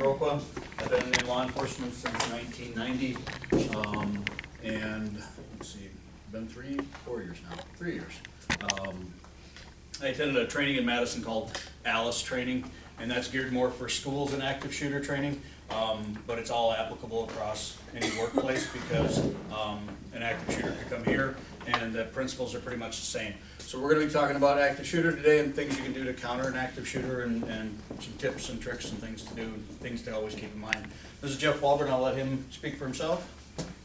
Roqua. I've been in law enforcement since 1990, and let's see, been 4 years now, 3 years. I attended a training in Madison called Alice Training, and that's geared more for schools and active shooter training, but it's all applicable across any workplace because an active shooter could come here and the principles are pretty much the same. So we're going to be talking about active shooter today and things you can do to counter an active shooter and some tips and tricks and things to do, things to always keep in mind. This is Jeff Walburn. I'll let him speak for himself.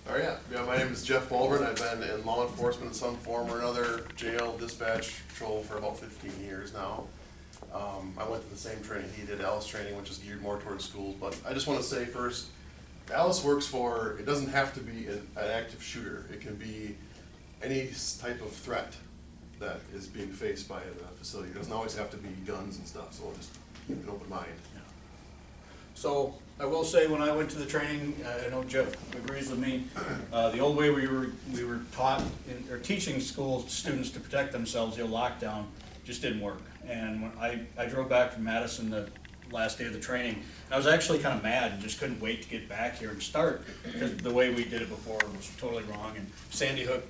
Oh yeah, my name is Jeff Walburn. I've been in law enforcement in some form or another, jail, dispatch, patrol for about 15 years now. I went to the same training he did, Alice Training, which is geared more towards schools. But I just want to say first, Alice works for, it doesn't have to be an active shooter. It can be any type of threat that is being faced by the facility. It doesn't always have to be guns and stuff, so just keep an open mind. Yeah. So I will say, when I went to the training, I know Jeff agrees with me. The old way we were taught or teaching school students to protect themselves, the lockdown just didn't work. And when I drove back from Madison the last day of the training, I was actually kind of mad and just couldn't wait to get back here and start because the way we did it before was totally wrong. And Sandy Hook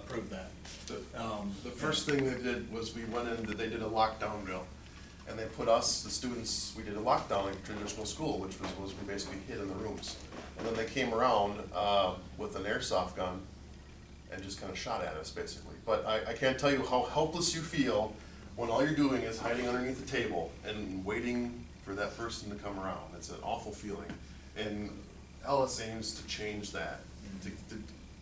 proved that. The first thing they did was we went in, they did a lockdown drill. And they put us, the students, we did a lockdown like traditional school, which was we basically hid in the rooms. And then they came around with an airsoft gun and just kind of shot at us, basically. But I can't tell you how helpless you feel when all you're doing is hiding underneath the table and waiting for that person to come around. It's an awful feeling. And Alice aims to change that.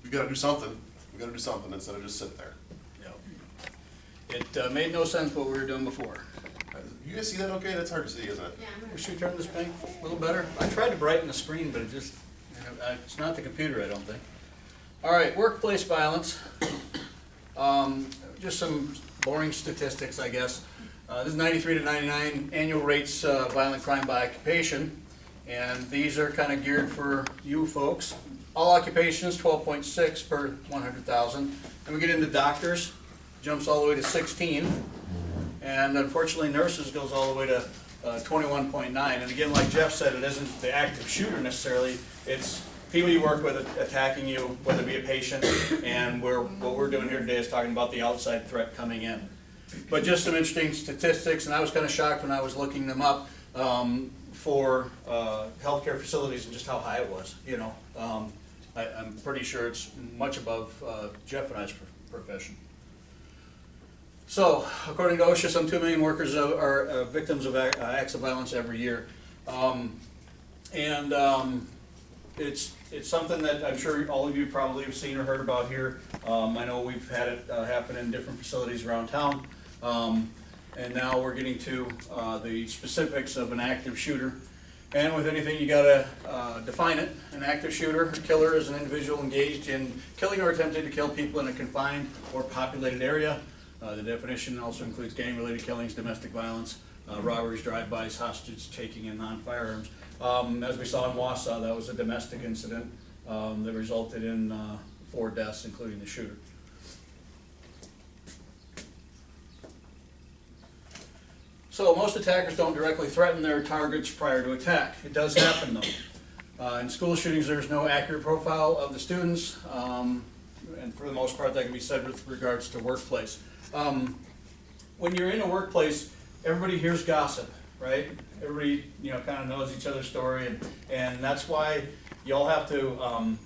We gotta do something. We gotta do something instead of just sit there. Yep. It made no sense what we were doing before. You guys see that okay? That's hard to see, isn't it? Yeah, Should we turn this thing a little better? I tried to brighten the screen, but it just, it's not the computer, I don't think. All right, workplace violence. Just some boring statistics, I guess. This is 93 to 99 annual rates of violent crime by occupation. And these are kind of geared for you folks. All occupations, 12.6 per 100,000. Then we get into doctors, jumps all the way to 16. And unfortunately, nurses goes all the way to 21.9. And again, like Jeff said, it isn't the active shooter necessarily. It's people you work with attacking you, whether it be a patient. And what we're doing here today is talking about the outside threat coming in. But just some interesting statistics, and I was kind of shocked when I was looking them up for healthcare facilities and just how high it was. You know, I'm pretty sure it's much above Jeff and I's profession. So, according to OSHA, some 2 million workers are victims of acts of violence every year. It's something that I'm sure all of you probably have seen or heard about here. I know we've had it happen in different facilities around town. And now we're getting to the specifics of an active shooter. And with anything, you gotta define it. An active shooter, a killer, is an individual engaged in killing or attempting to kill people in a confined or populated area. The definition also includes gang-related killings, domestic violence, robberies, drive-bys, hostage taking, and non-firearms. As we saw in Wausau, that was a domestic incident that resulted in 4 deaths, including the shooter. So most attackers don't directly threaten their targets prior to attack. It does happen though. In school shootings, there's no accurate profile of the students, and for the most part that can be said with regards to workplace. When you're in a workplace, everybody hears gossip, right? Everybody, kind of knows each other's story, and that's why you all have to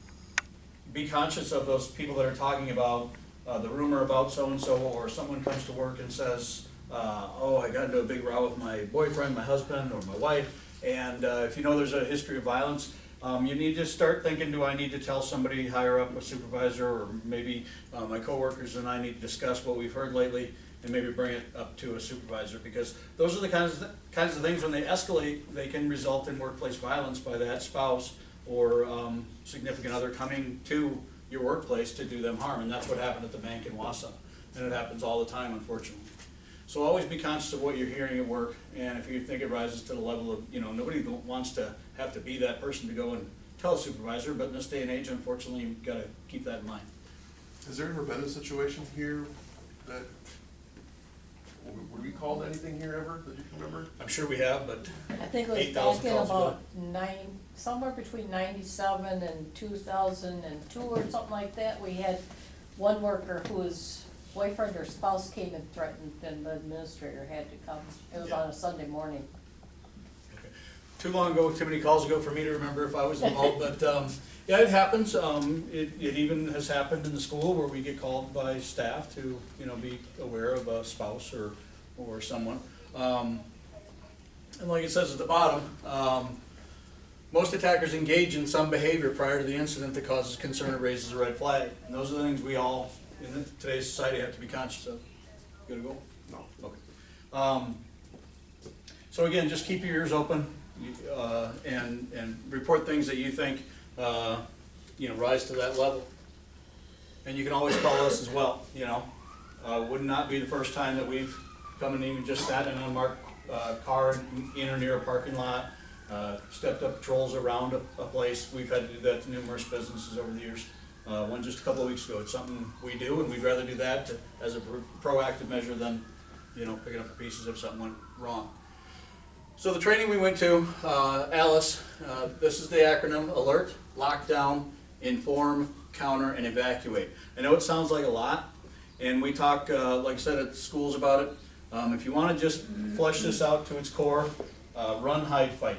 be conscious of those people that are talking about the rumor about so-and-so, or someone comes to work and says, oh, I got into a big row with my boyfriend, my husband, or my wife, and if you know there's a history of violence, you need to start thinking, do I need to tell somebody higher up, a supervisor, or maybe my coworkers and I need to discuss what we've heard lately and maybe bring it up to a supervisor, because those are the kinds of things, when they escalate, they can result in workplace violence by that spouse or significant other coming to your workplace to do them harm. And that's what happened at the bank in Wausau. And it happens all the time, unfortunately. So always be conscious of what you're hearing at work, and if you think it rises to the level of, nobody wants to have to be that person to go and tell a supervisor, but in this day and age, unfortunately, you've got to keep that in mind. Has there ever been a situation here that were we called anything here ever, that you can remember? I'm sure we have, but I think it was 8,000 back in calls a about somewhere between 97 and 2002 or something like that. We had one worker whose boyfriend or spouse came and threatened, and the administrator had to come. It was on a Sunday morning. too long ago, too many calls ago for me to remember if I was involved, but, yeah, it happens. It even has happened in the school where we get called by staff to, you know, be aware of a spouse or someone. And like it says at the bottom, most attackers engage in some behavior prior to the incident that causes concern or raises a red flag. And those are the things we all, in today's society, have to be conscious of. Good to go? No. Okay. So again, just keep your ears open, and report things that you think, you know, rise to that level. And you can always call us as well, you know. Would not be the first time that we've come and even just sat in an unmarked car in or near a parking lot, stepped up patrols around a place. We've had to do that to numerous businesses over the years. One just a couple of weeks ago. It's something we do, and we'd rather do that as a proactive measure than, you know, picking up the pieces if something went wrong. So the training we went to, Alice, this is the acronym: Alert, Lockdown, Inform, Counter, and Evacuate. I know it sounds like a lot, and we talk, like I said, at schools about it. If you want to just flesh this out to its core, run, hide, fight.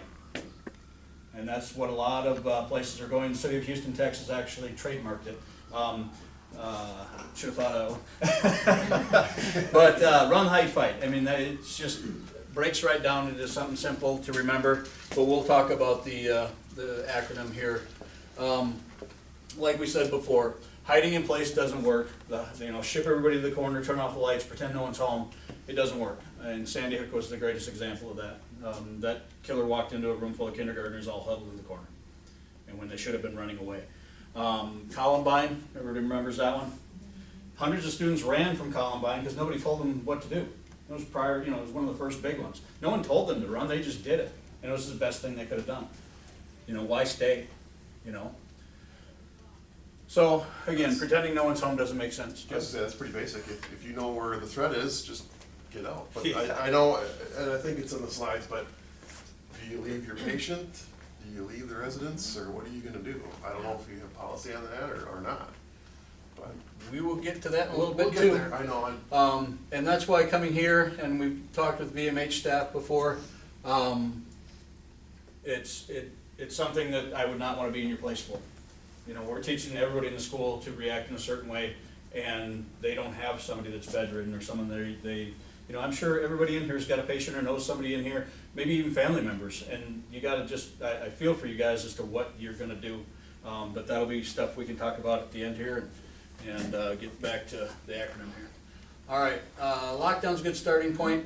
And that's what a lot of places are going. The city of Houston, Texas actually trademarked it. Should have thought of it. But run, hide, fight. I mean, it's just breaks right down into something simple to remember. But we'll talk about the acronym here. Like we said before, hiding in place doesn't work. You know, ship everybody to the corner, turn off the lights, pretend no one's home. It doesn't work. And Sandy Hook was the greatest example of that. That killer walked into a room full of kindergartners all huddled in the corner, and when they should have been running away. Columbine, everybody remembers that one? Hundreds of students ran from Columbine because nobody told them what to do. It was prior, you know, it was one of the first big ones. No one told them to run, they just did it. And it was the best thing they could have done. You know, why stay, you know? So, again, pretending no one's home doesn't make sense. That's pretty basic. If you know where the threat is, just get out. But Yeah. I know, and I think it's in the slides, but do you leave your patient? Do you leave the residence? Or what are you gonna do? I don't know if you have policy on that or not. But We will get to that in a little we'll bit get too. there. I know. And that's why coming here, and we've talked with VMH staff before, it's something that I would not want to be in your place for. You know, we're teaching everybody in the school to react in a certain way, and they don't have somebody that's bedridden or someone they you know, I'm sure everybody in here's got a patient or knows somebody in here, maybe even family members, and you gotta just, I feel for you guys as to what you're gonna do. But that'll be stuff we can talk about at the end here and get back to the acronym here. All right, lockdown's a good starting point.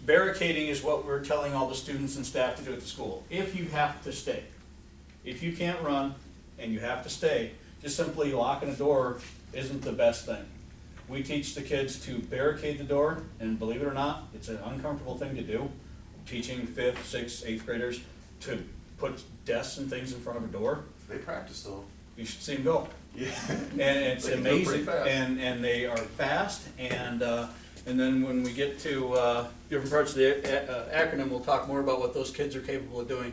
Barricading is what we're telling all the students and staff to do at the school. If you have to stay, if you can't run and you have to stay, just simply locking a door isn't the best thing. We teach the kids to barricade the door, and believe it or not, it's an uncomfortable thing to do. Teaching 5th, 6th, 8th graders to put desks and things in front of a door. They practice though. You should see them go. Yeah. And it's They can do it pretty amazing, fast. and they are fast, and then when we get to different parts of the acronym, we'll talk more about what those kids are capable of doing.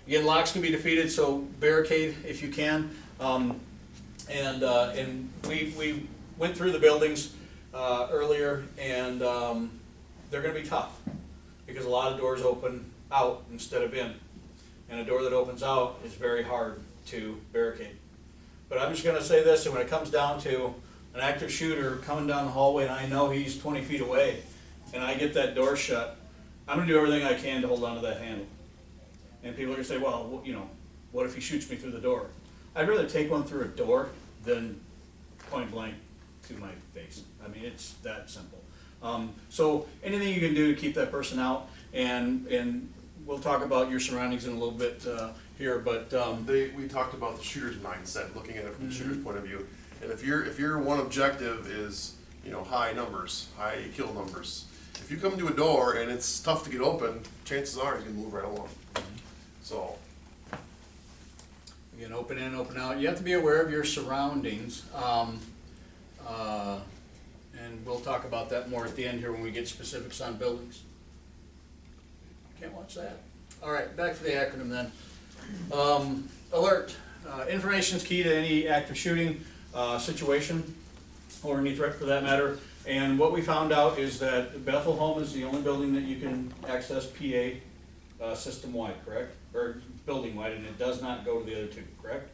Again, locks can be defeated, so barricade if you can. And we went through the buildings earlier, and they're gonna be tough, because a lot of doors open out instead of in. And a door that opens out is very hard to barricade. But I'm just gonna say this, and when it comes down to an active shooter coming down the hallway, and I know he's 20 feet away, and I get that door shut, I'm gonna do everything I can to hold on to that handle. And people are gonna say, well, you know, what if he shoots me through the door? I'd rather take one through a door than point blank to my face. I mean, it's that simple. So anything you can do to keep that person out, and we'll talk about your surroundings in a little bit here, but We talked about the shooter's mindset, looking at it from the shooter's point of view. And if your one objective is, you know, high numbers, high kill numbers, if you come to a door and it's tough to get open, chances are he's gonna move right along. So, again, open in, open out. You have to be aware of your surroundings. And we'll talk about that more at the end here when we get specifics on buildings. Can't watch that. All right, back to the acronym then. Alert. Information is key to any active shooting situation, or any threat for that matter. And what we found out is that Bethel Home is the only building that you can access PA system-wide, correct? Or building-wide, and it does not go to the other two, correct?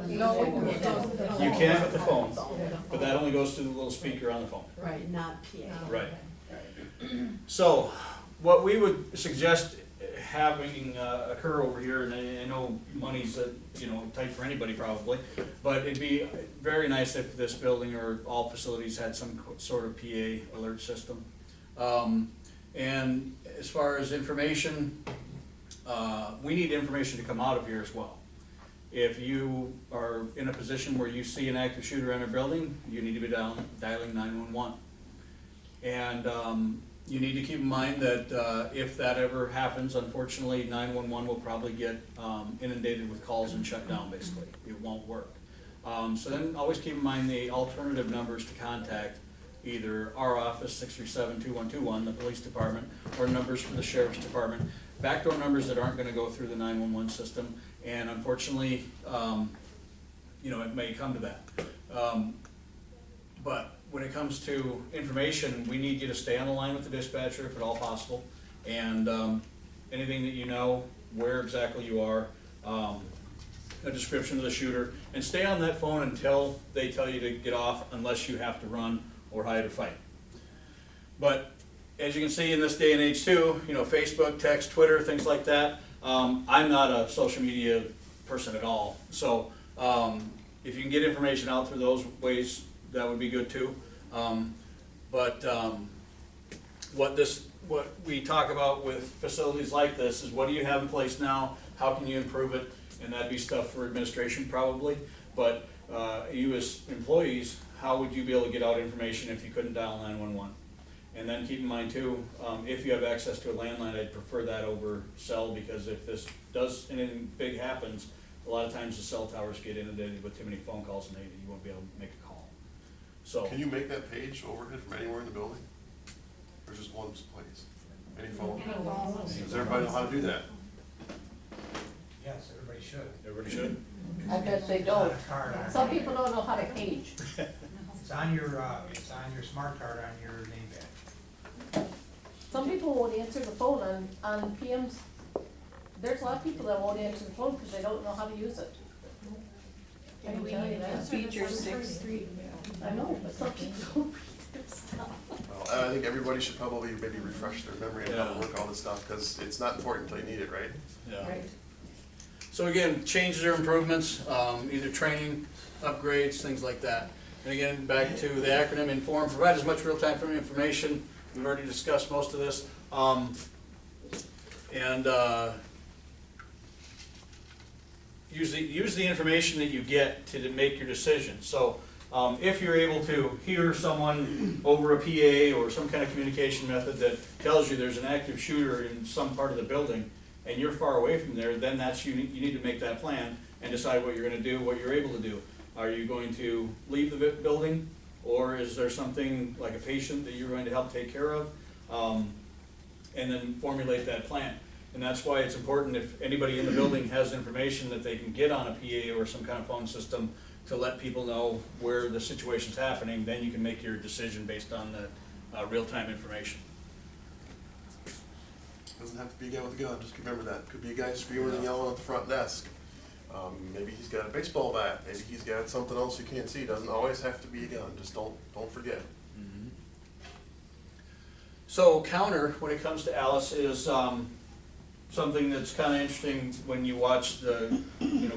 No, You can with the phone, but that only goes to the little speaker on the phone. Right, not PA. Right. So, what we would suggest having occur over here, and I know money's tight for anybody probably, but it'd be very nice if this building or all facilities had some sort of PA alert system. And as far as information, we need information to come out of here as well. If you are in a position where you see an active shooter in a building, you need to be dialing 911. And you need to keep in mind that if that ever happens, unfortunately, 911 will probably get inundated with calls and shut down, basically. It won't work. So then always keep in mind the alternative numbers to contact, either our office, 637-2121, the police department, or numbers for the sheriff's department. Backdoor numbers that aren't gonna go through the 911 system, and unfortunately, it may come to that. But when it comes to information, we need you to stay on the line with the dispatcher if at all possible, and anything that you know, where exactly you are, a description of the shooter, and stay on that phone until they tell you to get off, unless you have to run or hide or fight. But as you can see in this day and age too, Facebook, text, Twitter, things like that, I'm not a social media person at all, so if you can get information out through those ways, that would be good too. What we talk about with facilities like this is, what do you have in place now? How can you improve it? And that'd be stuff for administration probably. But you as employees, how would you be able to get out information if you couldn't dial 911? And then keep in mind too, if you have access to a landline, I'd prefer that over cell, because if anything big happens, a lot of times the cell towers get inundated with too many phone calls and you won't be able to make a call. So, Can you make that page overhead from anywhere in the building? Or just one place? Any phone? Does everybody know how to do that? Yes, everybody should. everybody should? I bet they don't. It's on a card on- Some people don't know how to page. It's on your smart card on your name badge. Some people won't answer the phone on PMs. There's a lot of people that won't answer the phone because they don't know how to use it. I can tell you that. Feature 6.3. I know, but some people don't read their stuff. Well, I think everybody should probably maybe refresh their memory on how to work all this stuff, because it's not important until you need it, right? Yeah. Right. So again, changes or improvements, either training, upgrades, things like that. And again, back to the acronym INFORM, provide as much real-time information. We've already discussed most of this. Use the information that you get to make your decision. So if you're able to hear someone over a PA or some kind of communication method that tells you there's an active shooter in some part of the building, and you're far away from there, then you need to make that plan and decide what you're going to do, what you're able to do. Are you going to leave the building, or is there something like a patient that you're going to help take care of? And then formulate that plan. And that's why it's important, if anybody in the building has information that they can get on a PA or some kind of phone system to let people know where the situation's happening, then you can make your decision based on the real-time information. Doesn't have to be a guy with a gun, just remember that. Could be a guy screaming and yelling at the front desk. Maybe he's got a baseball bat, maybe he's got something else you can't see. Doesn't always have to be a gun, just don't forget. So counter, when it comes to Alice, is something that's kind of interesting when you watch the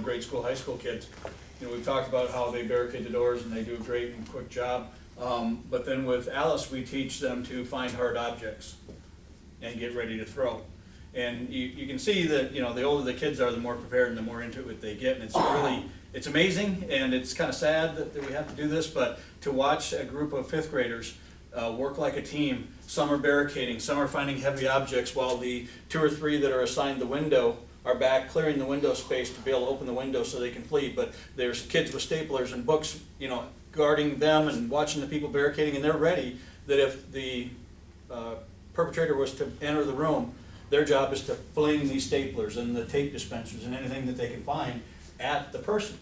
grade school, high school kids. We've talked about how they barricade the doors and they do a great and quick job. But then with Alice, we teach them to find hard objects and get ready to throw. And you can see that the older the kids are, the more prepared and the more into it they get. And it's amazing, and it's kind of sad that we have to do this, but to watch a group of fifth graders work like a team. Some are barricading, some are finding heavy objects, while the 2 or 3 that are assigned the window are back clearing the window space to be able to open the window so they can flee. But there's kids with staplers and books, guarding them and watching the people barricading, and they're ready, that if the perpetrator was to enter the room, their job is to fling these staplers and the tape dispensers and anything that they can find at the person.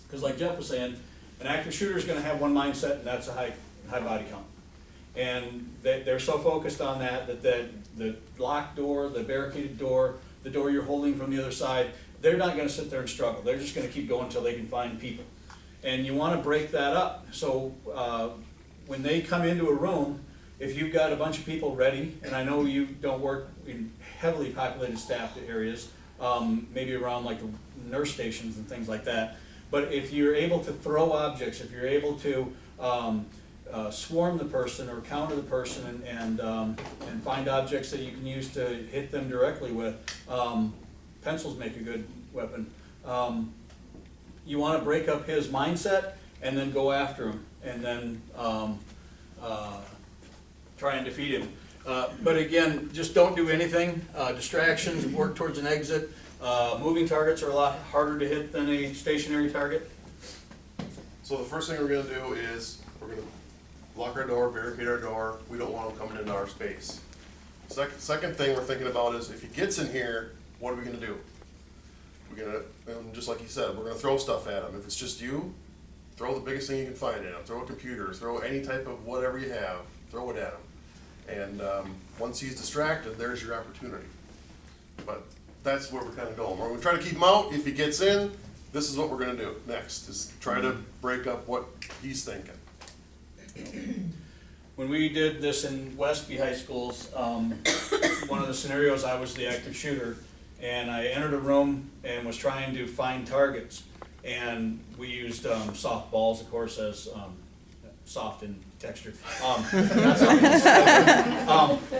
Because like Jeff was saying, an active shooter is gonna have one mindset, and that's a high body count. And they're so focused on that the locked door, the barricaded door, the door you're holding from the other side, they're not gonna sit there and struggle. They're just gonna keep going until they can find people. And you wanna break that up. So when they come into a room, if you've got a bunch of people ready, and I know you don't work in heavily populated staffed areas, maybe around like the nurse stations and things like that, but if you're able to throw objects, if you're able to swarm the person or counter the person and find objects that you can use to hit them directly with, pencils make a good weapon. You want to break up his mindset and then go after him, and then try and defeat him. But again, just don't do anything. Distractions, work towards an exit. Moving targets are a lot harder to hit than a stationary target. So the first thing we're gonna do is, we're gonna lock our door, barricade our door. We don't want him coming into our space. Second thing we're thinking about is, if he gets in here, what are we gonna do? We're gonna, just like he said, we're gonna throw stuff at him. If it's just you, throw the biggest thing you can find at him. Throw a computer, throw any type of whatever you have, throw it at him. And once he's distracted, there's your opportunity. But that's where we're kind of going. We're gonna try to keep him out. If he gets in, this is what we're gonna do next, is try to break up what he's thinking. When we did this in Westby High Schools, one of the scenarios, I was the active shooter, and I entered a room and was trying to find targets. And we used soft balls, of course, as soft in texture. But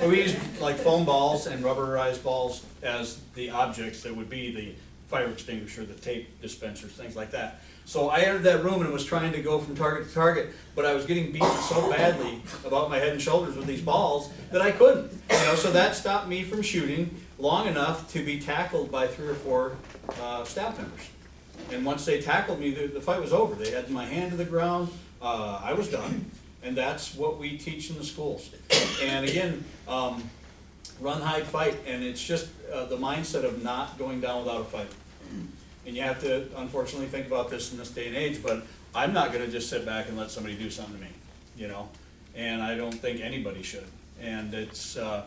we used like foam balls and rubberized balls as the objects that would be the fire extinguisher, the tape dispensers, things like that. So I entered that room and was trying to go from target to target, but I was getting beaten so badly about my head and shoulders with these balls that I couldn't. So that stopped me from shooting long enough to be tackled by 3 or 4 staff members. And once they tackled me, the fight was over. They had my hand to the ground. I was done. And that's what we teach in the schools. And again, run, hide, fight. And it's just the mindset of not going down without a fight. And you have to, unfortunately, think about this in this day and age, but I'm not gonna just sit back and let somebody do something to me, And I don't think anybody should. And it's just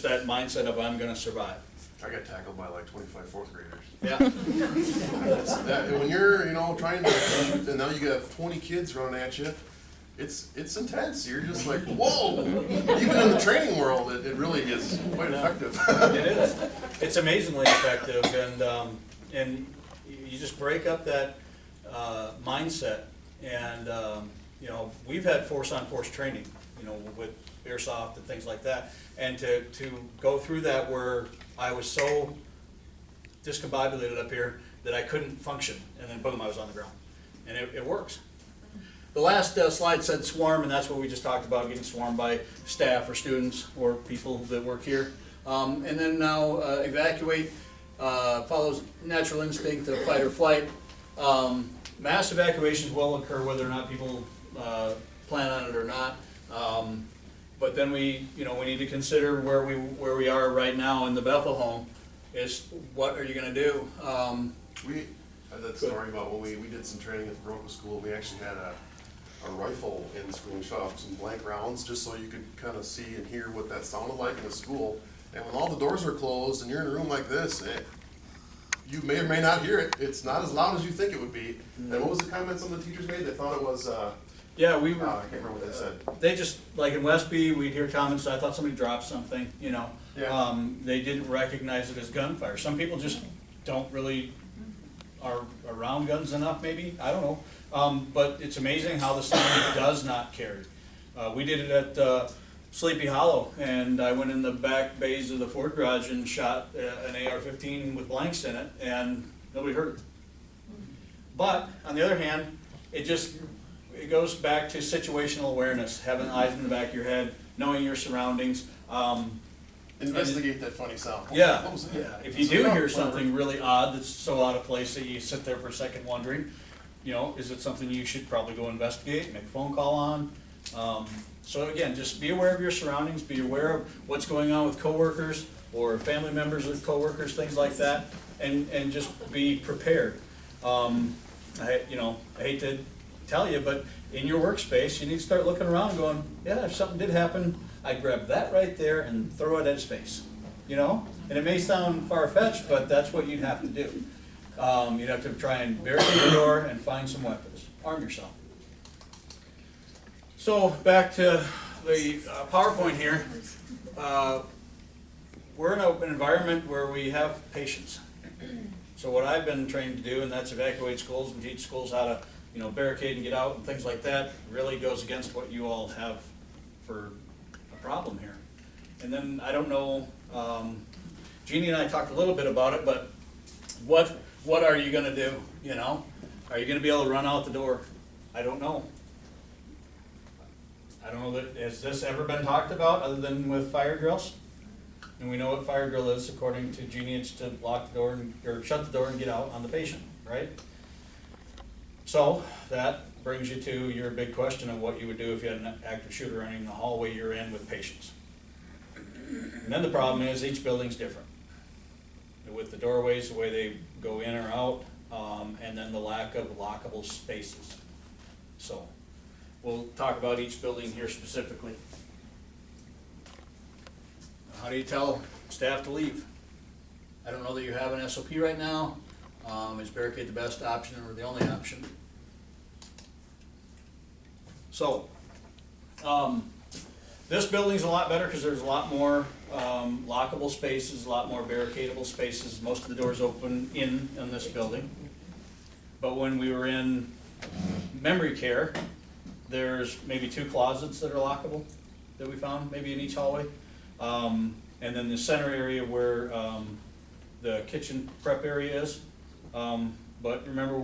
that mindset of I'm gonna survive. I got tackled by like 25 fourth graders. Yeah. When you're, trying to shoot, and now you got 20 kids running at you, it's intense. You're just like, whoa! Even in the training world, it really is quite effective. It is. It's amazingly effective, and you just break up that mindset. And we've had force-on-force training, with airsoft and things like that, and to go through that where I was so discombobulated up here that I couldn't function, and then boom, I was on the ground, and it works. The last slide said swarm, and that's what we just talked about, getting swarmed by staff or students or people that work here. And then now evacuate follows natural instinct of fight or flight. Mass evacuations will occur whether or not people plan on it or not. But then we need to consider where we are right now in the Bethel home. Is what are you going to do? We had that story about when we did some training at the Broca School. We actually had a rifle in school and shot off some blank rounds just so you could kind of see and hear what that sounded like in a school. And when all the doors are closed and you're in a room like this, you may or may not hear it. It's not as loud as you think it would be. And what was the comment some of the teachers made? They thought it was. Yeah, we were. I can't remember what they said. They just, like in Westby, we'd hear comments, I thought somebody dropped something, Yeah. They didn't recognize it as gunfire. Some people just don't really, are around guns enough maybe, I don't know. But it's amazing how the sound does not carry. We did it at Sleepy Hollow, and I went in the back bays of the Ford garage and shot an AR-15 with blanks in it, and nobody heard it. But, on the other hand, it goes back to situational awareness, having eyes in the back of your head, knowing your surroundings. Investigate that funny sound. Yeah, What was that? yeah. If you do hear something really odd that's so out of place that you sit there for a second wondering, you know, is it something you should probably go investigate, make a phone call on? So again, just be aware of your surroundings, be aware of what's going on with coworkers or family members of coworkers, things like that, and just be prepared. I hate to tell you, but in your workspace, you need to start looking around and going, yeah, if something did happen, I'd grab that right there and throw it at his face, you know? And it may sound far-fetched, but that's what you'd have to do. You'd have to try and barricade the door and find some weapons. Arm yourself. So back to the PowerPoint here. We're in an environment where we have patients. So what I've been trained to do, and that's evacuate schools and teach schools how to, you know, barricade and get out and things like that, really goes against what you all have for a problem here. And then I don't know, Jeannie and I talked a little bit about it, but what are you gonna do, you know? Are you gonna be able to run out the door? I don't know. I don't know that, has this ever been talked about other than with fire drills? And we know what fire drill is, according to Jeannie, it's to lock the door or shut the door and get out on the patient, right? So that brings you to your big question of what you would do if you had an active shooter running in the hallway you're in with patients. And then the problem is each building's different. With the doorways, the way they go in or out, and then the lack of lockable spaces. So we'll talk about each building here specifically. How do you tell staff to leave? I don't know that you have an SOP right now. Is barricade the best option or the only option? So, this building's a lot better because there's a lot more lockable spaces, a lot more barricadable spaces. Most of the doors open in this building. But when we were in memory care, there's maybe 2 closets that are lockable that we found, maybe in each hallway. And then the center area where the kitchen prep area is. But remember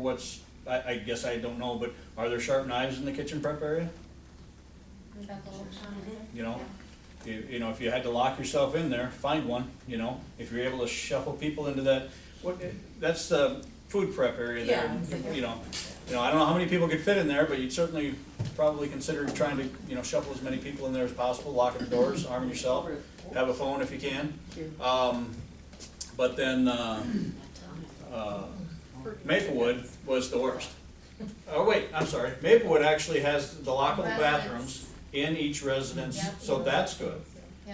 I guess I don't know, but are there sharp knives in the kitchen prep area? You know, you know, if you had to lock yourself in there, find one, you know. If you're able to shuffle people into that, that's the food prep area there. Yeah. You know, I don't know how many people could fit in there, but you'd certainly probably consider trying to, you know, shuffle as many people in there as possible, locking the doors, arming yourself, have a phone if you can. But then Maplewood was the worst. Oh wait, I'm sorry. Maplewood actually has the lockable bathrooms in each residence, so that's good.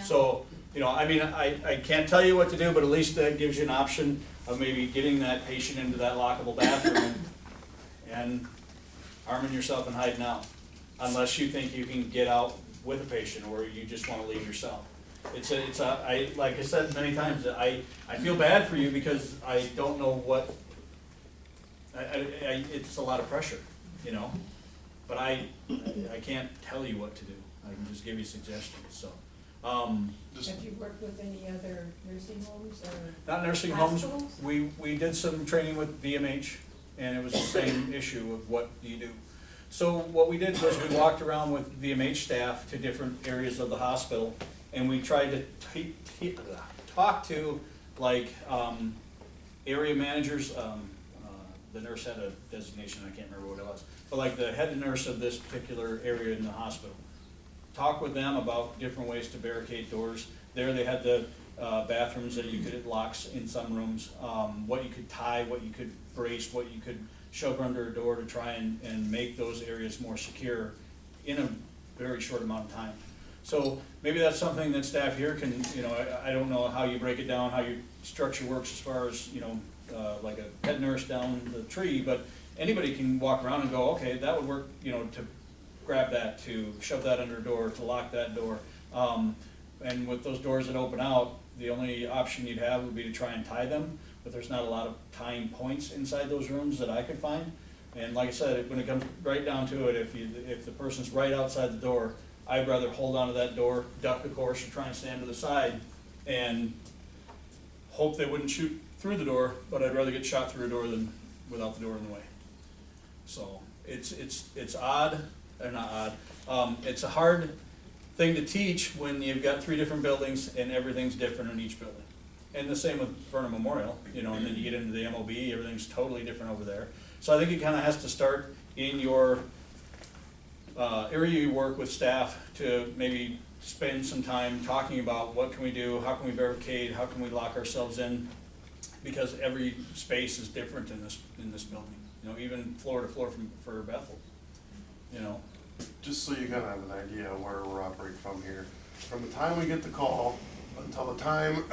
So, you know, I mean, I can't tell you what to do, but at least that gives you an option of maybe getting that patient into that lockable bathroom and arming yourself and hiding out, unless you think you can get out with a patient or you just want to leave yourself. Like I said many times, I feel bad for you because I don't know what, it's a lot of pressure, you know, but I can't tell you what to do. I can just give you suggestions, so. Have you worked with any other nursing homes or? Not nursing homes, Hospitals? we did some training with VMH, and it was the same issue of what do you do. So what we did was we walked around with VMH staff to different areas of the hospital, and we tried to talk to, like, area managers. The nurse had a designation, I can't remember what it was, but like the head nurse of this particular area in the hospital. Talk with them about different ways to barricade doors. There they had the bathrooms that you could locks in some rooms, what you could tie, what you could brace, what you could shove under a door to try and make those areas more secure in a very short amount of time. So maybe that's something that staff here can, you know, I don't know how you break it down, how your structure works as far as, you know, like a head nurse down the tree, but anybody can walk around and go, okay, that would work, you know, to grab that, to shove that under a door, to lock that door. And with those doors that open out, the only option you'd have would be to try and tie them, but there's not a lot of tying points inside those rooms that I could find. And like I said, when it comes right down to it, if the person's right outside the door, I'd rather hold onto that door, duck of course, or try and stand to the side and hope they wouldn't shoot through the door, but I'd rather get shot through a door than without the door in the way. So it's odd, or not odd, it's a hard thing to teach when you've got 3 different buildings and everything's different in each building. And the same with Vernon Memorial, you know, and then you get into the MOB, everything's totally different over there. So I think it kinda has to start in your area you work with staff to maybe spend some time talking about what can we do, how can we barricade, how can we lock ourselves in? Because every space is different in this building, you know, even floor to floor for Bethel, you know. Just so you kind of have an idea of where we're operating from here. From the time we get the call until the time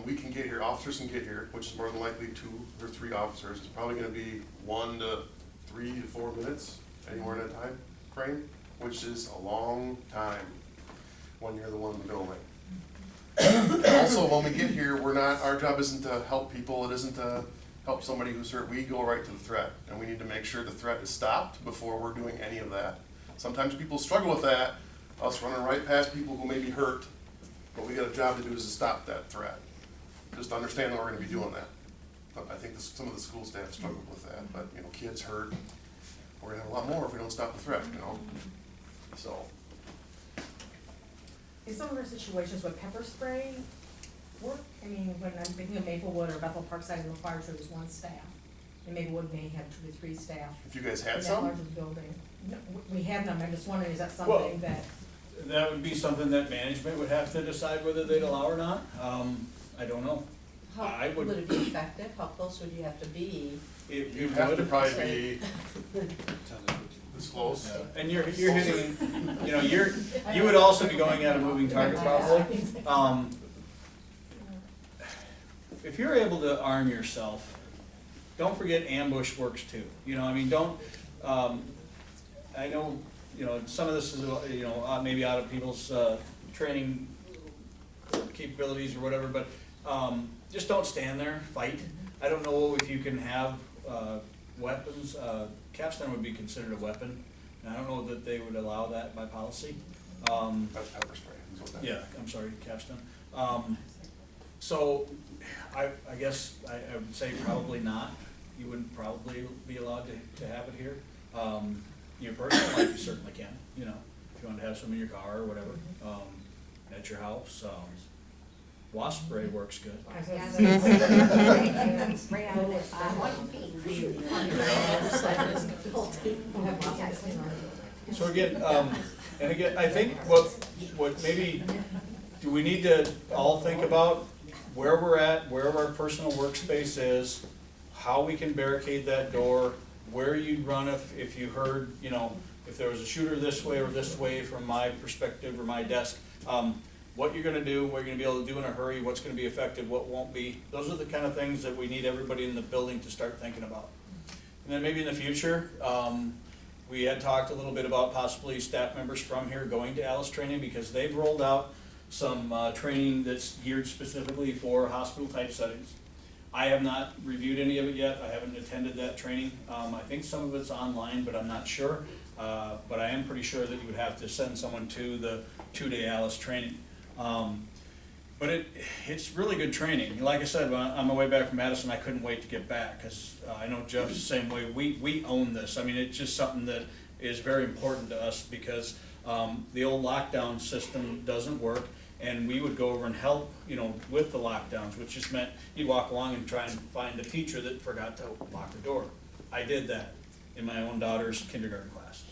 we can get here, officers can get here, which is more than likely 2 or 3 officers, it's probably gonna be 1 to 3 to 4 minutes, anywhere in that time frame, which is a long time when you're the one in the building. Also, when we get here, our job isn't to help people, it isn't to help somebody who's hurt, we go right to the threat, and we need to make sure the threat is stopped before we're doing any of that. Sometimes people struggle with that, us running right past people who may be hurt, what we got a job to do is to stop that threat. Just understand that we're gonna be doing that. But I think some of the school staff struggle with that, but, you know, kids hurt, we're gonna have a lot more if we don't stop the threat, you know? So, In some of our situations, would pepper spray work? I mean, when I'm thinking of Maplewood or Bethel Parkside in the fire, so there's 1 staff. And Maplewood may have 2 to 3 staff if you guys in had that some, large of a building. No, we have them, I'm just wondering, is that Well- something that, That would be something that management would have to decide whether they'd allow or not, I don't know. How I would- would it be effective? How close would you have to be? You you'd have to would, probably be this close. yeah. And you're hitting, you know, you would also be going at a moving target probably. If you're able to arm yourself, don't forget ambush works too. You know, I mean, don't, I know, you know, some of this is, you know, maybe out of people's training capabilities or whatever, but just don't stand there, fight. I don't know if you can have weapons. Capstone would be considered a weapon, and I don't know that they would allow that by policy. That's pepper spray, is what that is. Yeah, I'm sorry, capstone. So, I guess I would say probably not. You wouldn't probably be allowed to have it here. Your personal life, you certainly can, you know, if you want to have some in your car or whatever, at your house. Wasp spray works good. Spray out of it. So again, and again, I think what maybe, do we need to all think about where we're at, where our personal workspace is, how we can barricade that door, where you'd run if you heard, you know, if there was a shooter this way or this way from my perspective or my desk, what you're gonna do, what you're gonna be able to do in a hurry, what's gonna be effective, what won't be. Those are the kind of things that we need everybody in the building to start thinking about. And then maybe in the future, we had talked a little bit about possibly staff members from here going to Alice training because they've rolled out some training that's geared specifically for hospital type settings. I have not reviewed any of it yet. I haven't attended that training. I think some of it's online, but I'm not sure. But I am pretty sure that you would have to send someone to the 2-day Alice training. But it's really good training. Like I said, on my way back from Madison, I couldn't wait to get back because I know Jeff's the same way. We own this. I mean, it's just something that is very important to us because the old lockdown system doesn't work. And we would go over and help, you know, with the lockdowns, which just meant you'd walk along and try and find a teacher that forgot to lock the door. I did that in my own daughter's kindergarten class.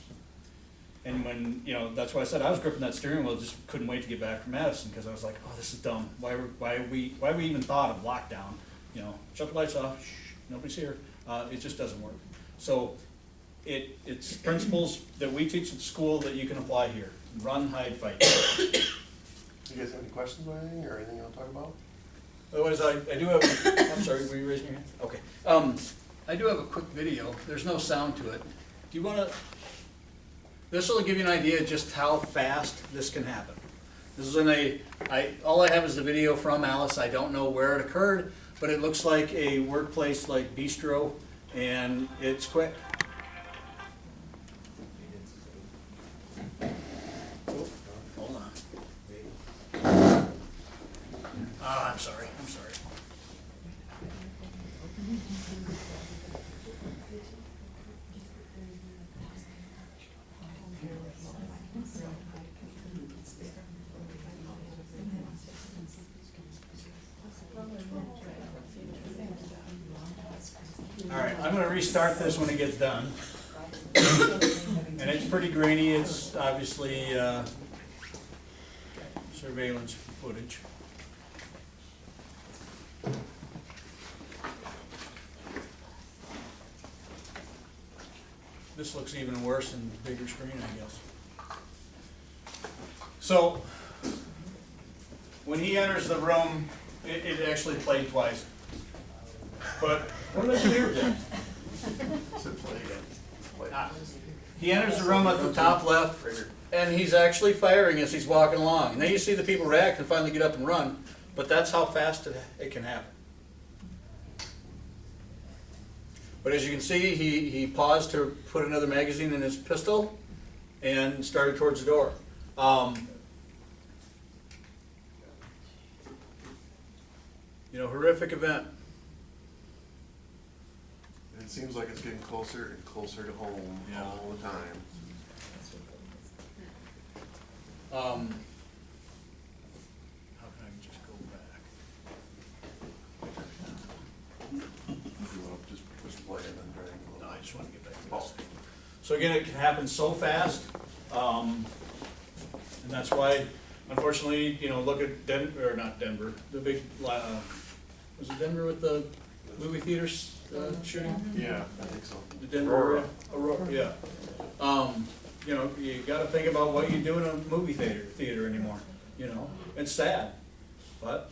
And when, you know, that's why I said I was gripping that steering wheel, just couldn't wait to get back from Madison, because I was like, oh, this is dumb. Why we even thought of lockdown? You know, shut the lights off, shh, nobody's here. It just doesn't work. So it's principles that we teach at school that you can apply here. Run, hide, fight. You guys have any questions or anything, or anything you want to talk about? Otherwise, I do have, I'm sorry, were you raising your hand? Okay. I do have a quick video. There's no sound to it. Do you want to, this will give you an idea just how fast this can happen. This is all I have is the video from Alice. I don't know where it occurred, but it looks like a workplace like bistro, and it's quick. Oh, hold on. I'm sorry. All right, I'm gonna restart this when it gets done. And it's pretty grainy, it's obviously, surveillance footage. This looks even worse in bigger screen, I guess. So, when he enters the room, it actually played twice. But, what did I do here? So play again. Play. He enters the room at the top left, and he's actually firing as he's walking along. And then you see the people react and finally get up and run, but that's how fast it can happen. But as you can see, he paused to put another magazine in his pistol and started towards the door. Horrific event. It seems like it's getting closer and closer to home Yeah. all the time. How can I just go back? You want to just push play and then drag a No, little. I just want to get back to Oh. this. So again, it can happen so fast, and that's why, unfortunately, look at Denver, or not Denver, the big, was it Denver with the movie theaters shooting? Yeah, I think so. The Denver, Aurora, yeah. You gotta think about what you do in a movie theater anymore, it's sad, but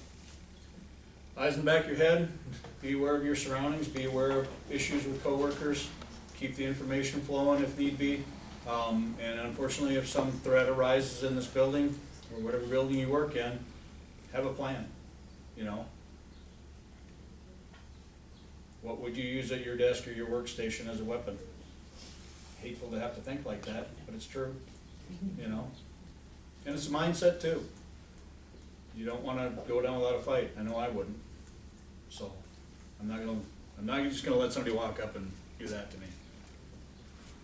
eyes in the back of your head, be aware of your surroundings, be aware of issues with coworkers, keep the information flowing if need be. And unfortunately, if some threat arises in this building, or whatever building you work in, have a plan, What would you use at your desk or your workstation as a weapon? Hateful to have to think like that, but it's true, And it's a mindset too. You don't wanna go down without a fight, I know I wouldn't. So, I'm not just gonna let somebody walk up and do that to me.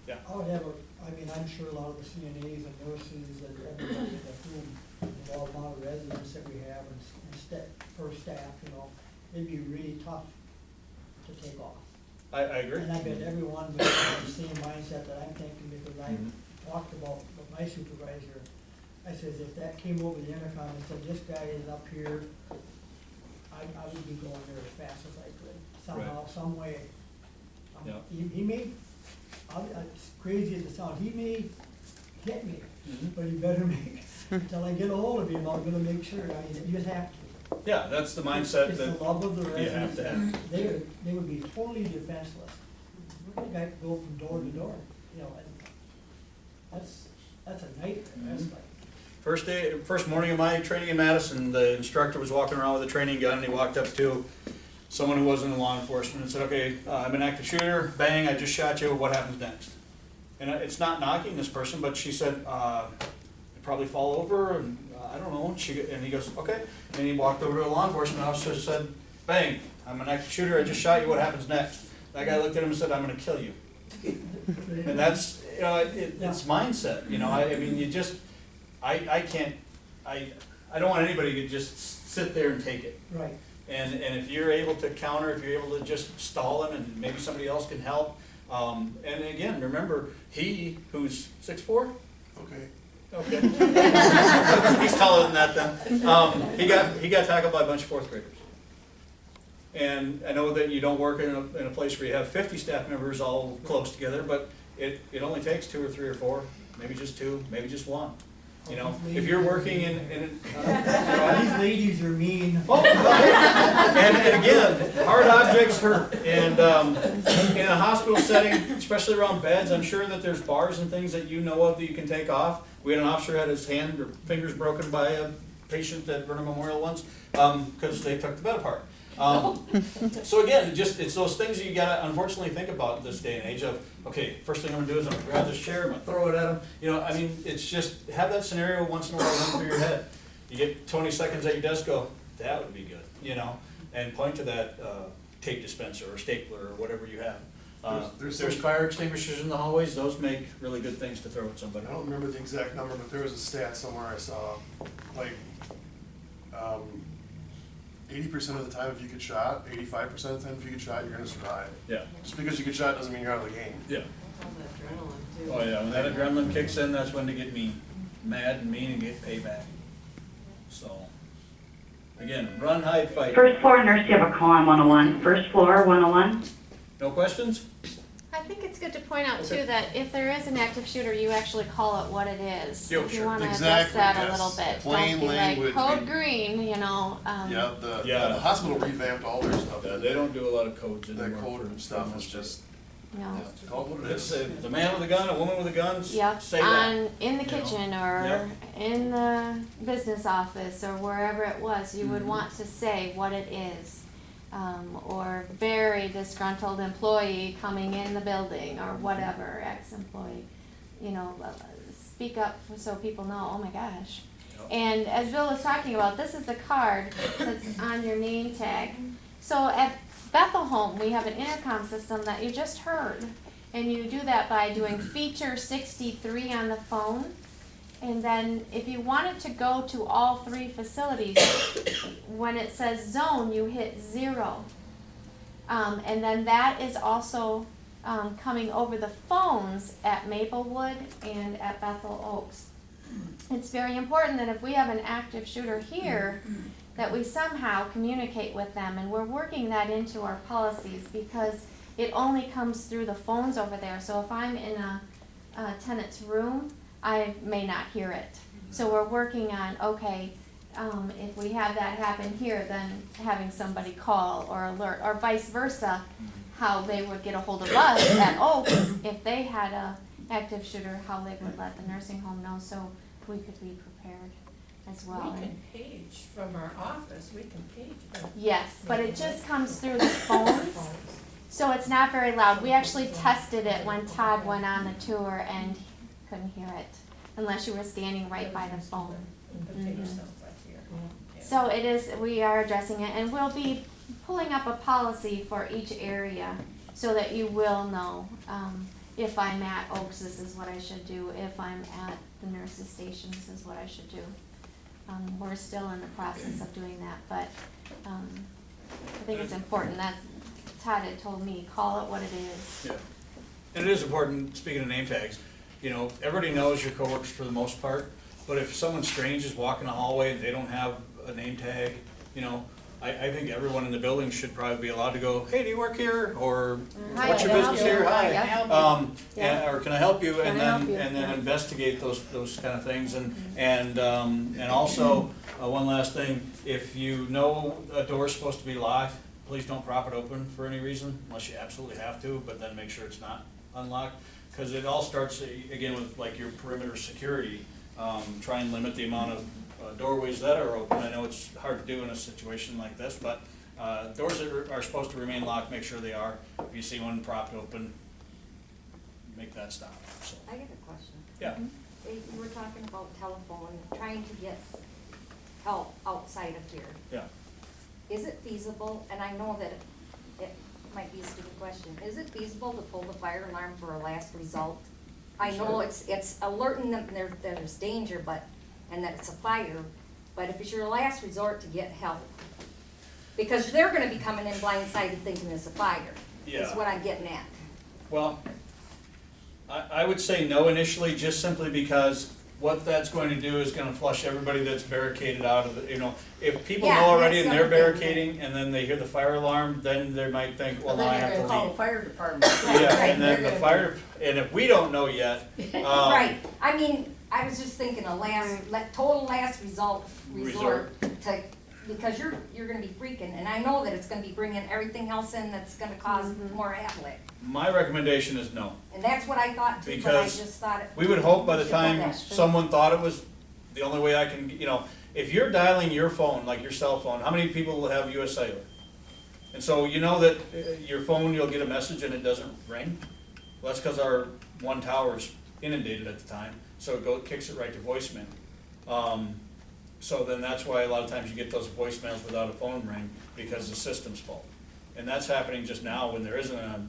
Yeah. I would have I'm sure a lot of the CNAs and nurses and everybody in the room, and all the amount of residents that we have and per staff, it'd be really tough to take off. I agree. And I bet everyone would have the same mindset that I'm thinking, because I talked about with my supervisor. I says, if that came over the intercom and said, this guy is up here, I would be going there as fast as I could, somehow, some way. Yeah. He may, it's crazy as it sounds, he may hit me, but he better make, until I get a hold of him, I'm gonna make sure, you just have to. Yeah, that's the mindset It's the that, love of the you have residents, to have. and they would be totally defenseless. The guy could go from door to door, and that's a nightmare, that's like. first morning of my training in Madison, the instructor was walking around with a training gun, and he walked up to someone who wasn't in law enforcement and said, okay, I'm an active shooter, bang, I just shot you, what happens next? And it's not knocking this person, but she said, "You'd probably fall over, and I don't know," and he goes, okay, and he walked over to a law enforcement officer and said, bang, I'm an active shooter, I just shot you, what happens next? That guy looked at him and said, I'm gonna kill you. And that's, it's mindset, I mean, you just, I don't want anybody to just sit there and take it. Right. And if you're able to counter, if you're able to just stall them and maybe somebody else can help. And again, remember, he who's 6'4"? Okay. Okay. He's taller than that then. He got tackled by a bunch of fourth graders. And I know that you don't work in a place where you have 50 staff members all close together, but it only takes 2 or 3 or 4, maybe just 2, maybe just 1. If you're working in These ladies are mean. Oh, and again, hard objects hurt. And in a hospital setting, especially around beds, I'm sure that there's bars and things that you know of that you can take off. We had an officer who had his hand or fingers broken by a patient at Vernon Memorial once because they took the bed apart. So again, it's those things that you gotta unfortunately think about in this day and age of, okay, first thing I'm gonna do is I'm gonna grab this chair, I'm gonna throw it at him. It's just, have that scenario once in a while run through your head. You get 20 seconds at your desk, go, that would be good, and point to that tape dispenser or stapler or whatever you have. There's There's fire extinguishers in the hallways, those make really good things to throw at somebody. I don't remember the exact number, but there was a stat somewhere I saw, like, 80% of the time if you get shot, 85% of the time if you get shot, you're gonna survive. Yeah, Just because you get shot doesn't mean you're out of the game. yeah. All the adrenaline too. Oh, yeah, when that adrenaline kicks in, that's when they get mean, mad and mean and get payback. So, again, run, hide, fight. First floor nurse, you have a call on 101. First floor, 101. No questions? I think it's good to point out too that if there is an active shooter, you actually call it what it is. Yeah, If you sure. wanna adjust Exactly, that a yes. little bit, Plain don't be like language. code green, you know, Yeah, the Yeah. hospital revamped all their stuff. Yeah, they don't do a lot of codes That anymore. code and stuff is just, you know. call it what it It's is. the man with a gun, a woman with a gun, Yep, say that. on, in the you know? kitchen or in the business office or wherever it was, you would Mhm. want to say what it is. Or very disgruntled employee coming in the building or whatever, ex-employee, you know, speak up so people know, oh my gosh. Yep. And as Bill was talking about, this is the card that's on your name tag. So at Bethel Home, we have an intercom system that you just heard. And you do that by doing feature 63 on the phone. And then if you wanted to go to all three facilities, when it says zone, you hit 0. And then that is also coming over the phones at Maplewood and at Bethel Oaks. It's very important that if we have an active shooter here, that we somehow communicate with them, and we're working that into our policies because it only comes through the phones over there. So if I'm in a tenant's room, I may not hear it. So we're working on, okay, if we have that happen here, then having somebody call or alert, or vice versa, how they would get a hold of us at Oaks if they had a active shooter, how they would let the nursing home know so we could be prepared as well. We can page from our office, we can page them. Yes, but it just comes through the phones, so it's not very loud. We actually tested it when Todd went on the tour and couldn't hear it unless you were standing right by the phone. And potato Mhm. sounds like here. Yeah. So it is, we are addressing it, and we'll be pulling up a policy for each area so that you will know, if I'm at Oaks, this is what I should do. If I'm at the nurses' station, this is what I should do. We're still in the process of doing that, but, I think it's important that Todd had told me, call it what it is. Yeah. And it is important, speaking of name tags, you know, everybody knows your coworkers for the most part, but if someone strange is walking the hallway and they don't have a name tag, you know, I think everyone in the building should probably be allowed to go, hey, do you work here? Or Hi, what's your can I help business you? here? Hi. Yeah. Yeah. Or can I help you? Can And I help then, you? and then Yeah. investigate those kind of things. And also, one last thing, if you know a door's supposed to be locked, please don't prop it open for any reason, unless you absolutely have to, but then make sure it's not unlocked. Because it all starts, again, with like your perimeter security. Try and limit the amount of doorways that are open. I know it's hard to do in a situation like this, but doors that are supposed to remain locked, make sure they are. If you see one propped open, make that stop, so, I got a question. yeah. You were talking about telephone, trying to get help outside of here. Yeah. Is it feasible, and I know that it might be a stupid question, is it feasible to pull the fire alarm for a last result? I know it's alerting them that there's danger, but, and that it's a fire, but if it's your last resort to get help, because they're gonna be coming in blindsided thinking it's a fire, is Yeah. what I'm getting at. Well, I would say no initially, just simply because what that's going to do is gonna flush everybody that's barricaded out of the, you know, if people know Yeah, already that's and they're the other thing, barricading and then they hear the fire alarm, then they might think, well, now I have to Then you're gonna call the leave. fire department. Yeah, Right, and then they're the gonna- fire, and if we don't know yet, Right, I mean, I was just thinking a total last resort to, because you're gonna be freaking, and I know that it's gonna be bringing everything else in that's gonna cause more havoc. my recommendation is no. And that's what I thought too, but I Because just thought it. We would hope by the should go time back. someone thought it was the only way I can, you know, if you're dialing your phone, like your cell phone, how many people will have US Cellular? And so you know that your phone, you'll get a message and it doesn't ring? Well, that's because our one tower's inundated at the time, so it kicks it right to voicemail. So then that's why a lot of times you get those voicemails without a phone ring, because the system's full. And that's happening just now when there isn't a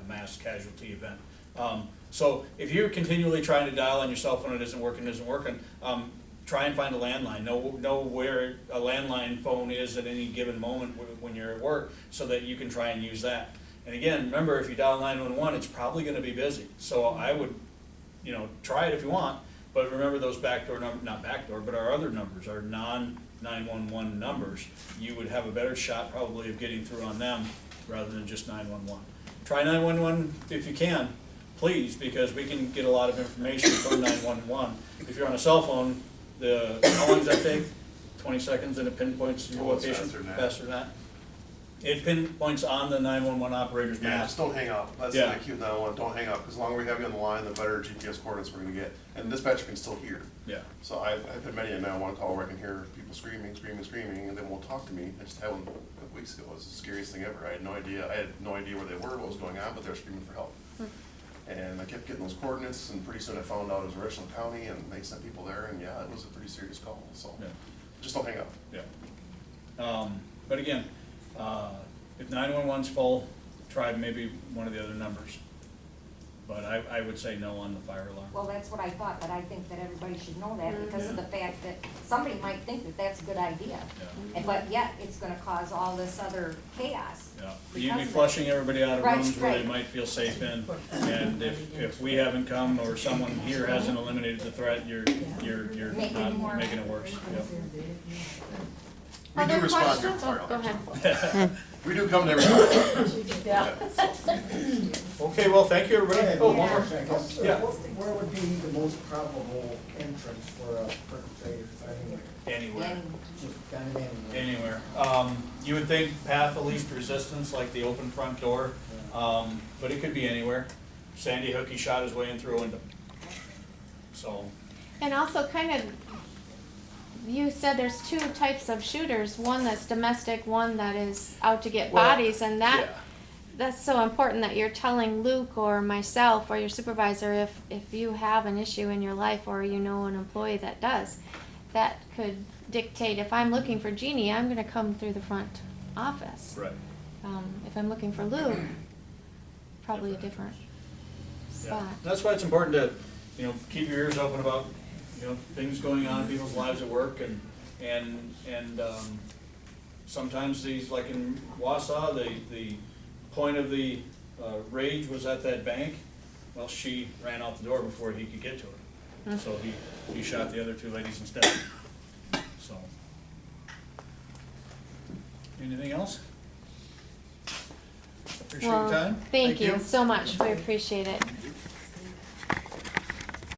mass casualty event. So if you're continually trying to dial on your cell phone, it isn't working, try and find a landline, know where a landline phone is at any given moment when you're at work, so that you can try and use that. And again, remember, if you dial 911, it's probably gonna be busy, so I would, try it if you want, but remember those backdoor not backdoor, but our other numbers, our non-911 numbers, you would have a better shot probably of getting through on them rather than just 911. Try 911 if you can, please, because we can get a lot of information from 911. If you're on a cell phone, how long does that take? 20 seconds and it pinpoints your Oh, it's location? faster than that. Faster than that? It pinpoints on the 911 operator's Yeah, map. just don't hang up. That's Yeah. the key with 911, don't hang up, because the longer we have you on the line, the better GPS coordinates we're gonna get. And dispatcher can still hear. Yeah, So I've had many a 911 call where I can hear people screaming, and they won't talk to me. I just had one a couple weeks ago. It was the scariest thing ever. I had no idea where they were, what was going on, but they were screaming for help. And I kept getting those coordinates, and pretty soon I found out it was Richland County, and they sent people there, and yeah, it was a pretty serious call, so yeah, just don't hang up. yeah. But again, if 911's full, try maybe one of the other numbers. But I would say no on the fire alarm. Well, that's what I thought, but I think that everybody should know that because of the fact that somebody might think that that's a good idea. Yeah. But yet, it's gonna cause all this other chaos. Yeah, because you'd be of it. flushing everybody out of Right, rooms where they right. might feel safe in, and if we haven't come or someone here hasn't eliminated the threat, you're Making it more- not making it worse. We do Other respond to questions? fire Oh, go alarms. ahead. We do come to every fire. Yeah. Okay, well, thank you, everybody. Okay, Oh, one one more more. thing, I guess. Yeah. Where would be the most probable entrance for a perpetrator? Anywhere, And Just kind of anywhere. anywhere. You would think path of least resistance, like the open front door, but it could be anywhere. Sandy Hook, he shot his way in through a window. So, And also kind of, you said there's two types of shooters, one that's domestic, one that is out to get Well, bodies, and yeah. that's so important that you're telling Luke or myself or your supervisor if you have an issue in your life or you know an employee that does. That could dictate, if I'm looking for Jeannie, I'm gonna come through the front office. right. If I'm looking for Luke, probably a different Yeah. spot. That's why it's important to, keep your ears open about, things going on in people's lives at work, and sometimes these, like in Wausau, the point of the rage was at that bank. Well, she ran out the door before he could get to her, so he shot the other two ladies instead. So, anything else? Appreciate your Well, time. thank you so much, we appreciate it.